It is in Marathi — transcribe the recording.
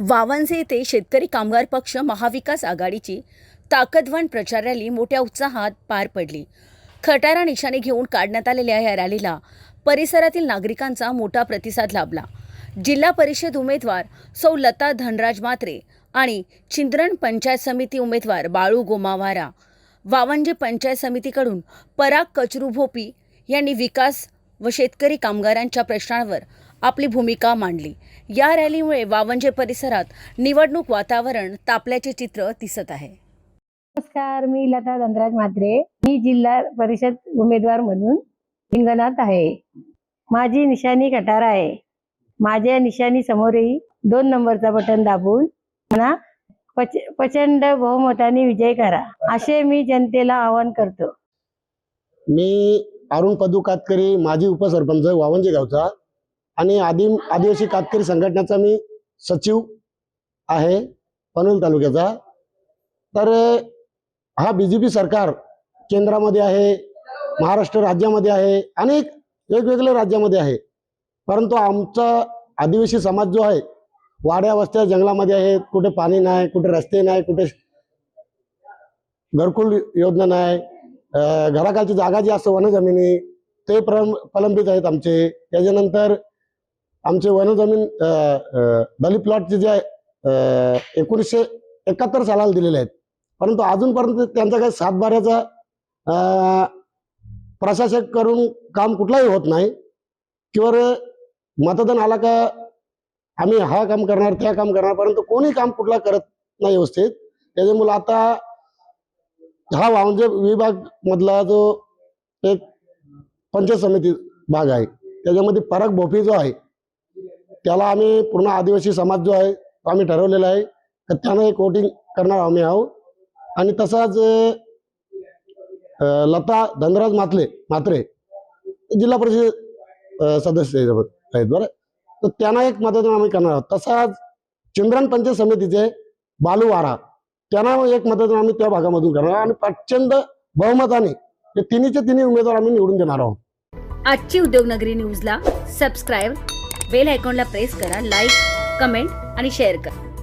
वावंजे येथे शेतकरी कामगार पक्ष महाविकास आघाडीची ताकदवान प्रचार रॅली मोठ्या उत्साहात पार पडली। खटारा निशाणे घेऊन काढण्यात आलेल्या या रॅलीला परिसरातील नागरिकांचा मोठा प्रतिसाद लाभला। जिल्हा परिषद उमेदवार सौ लता धनराज म्हात्रे आणि चिंद्रण पंचायत समिती उमेदवार बाळू गोमावारा, वावंजे पंचायत समितीकडून पराग कचरू भोपी यांनी विकास व शेतकरी कामगारांच्या प्रश्नांवर आपली भूमिका मांडली। या रॅलीमुळे वावंजे परिसरात निवडणूक वातावरण तापल्याचे चित्र दिसत आहे। नमस्कार, मी लता धनराज म्हात्रे। मी जिल्हा परिषद उमेदवार म्हणून रिंगणात आहे। माझी निशाणी खटारा आहे। माझ्या निशाणी समोरही 2 नंबरचा बटन दाबून मला प्रचंड बहुमताने विजय करा असे मी जनतेला आवाहन करतो। मी अरुण पदू कातकरी, माजी उपसरपंच वावंजे गावचा आणि आदिवासी कातकरी संघटनेचा मी सचिव आहे पनवेल तालुक्याचा। तर हा बीजेपी सरकार केंद्रामध्ये आहे, महाराष्ट्र राज्यामध्ये आहे, अनेक वेगवेगळ्या राज्यामध्ये आहे, परंतु आमचा आदिवासी समाज जो आहे वाड्या वस्त्या जंगलामध्ये आहे। कुठे पाणी नाही, कुठे रस्ते नाही, कुठे घरकुल योजना नाही, घराखालची जागा जी असते वन जमिनी ते प्रलंबित आहेत आमचे। त्याच्यानंतर आमचे वन जमीन दलित प्लॉटचे जे 1971 सालाला दिलेले आहेत, परंतु अजूनपर्यंत त्यांचा काही सातबाऱ्याचा प्रशासक करून काम कुठलाही होत नाही। किंवा मतदान आला का आम्ही हा काम करणार त्या काम करणार, परंतु कोणी काम कुठला करत नाही व्यवस्थित। त्याच्यामुळे आता हा वावंजे विभाग मधला जो एक पंचायत समिती भाग आहे त्याच्यामध्ये पराग भोपी जो आहे त्याला आम्ही पूर्ण आदिवासी समाज जो आहे तो आम्ही ठरवलेला आहे तर त्यांना एक वोटिंग करणार आम्ही आहोत। आणि तसाच लता धनराज म्हात्रे जिल्हा परिषद सदस्य आहेत बरं, तर त्यांना एक मतदान आम्ही करणार आहोत। तसाच चिंद्रण पंचायत समितीचे बाळू वारा त्यांना एक मतदान आम्ही त्या भागामधून करणार आणि प्रचंड बहुमताने हे तिन्ही उमेदवार आम्ही निवडून देणार आहोत। आजची उद्योगनगरी न्यूजला सबस्क्राइब, बेल आयकॉनला प्रेस करा, लाईक, कमेंट आणि शेअर करा।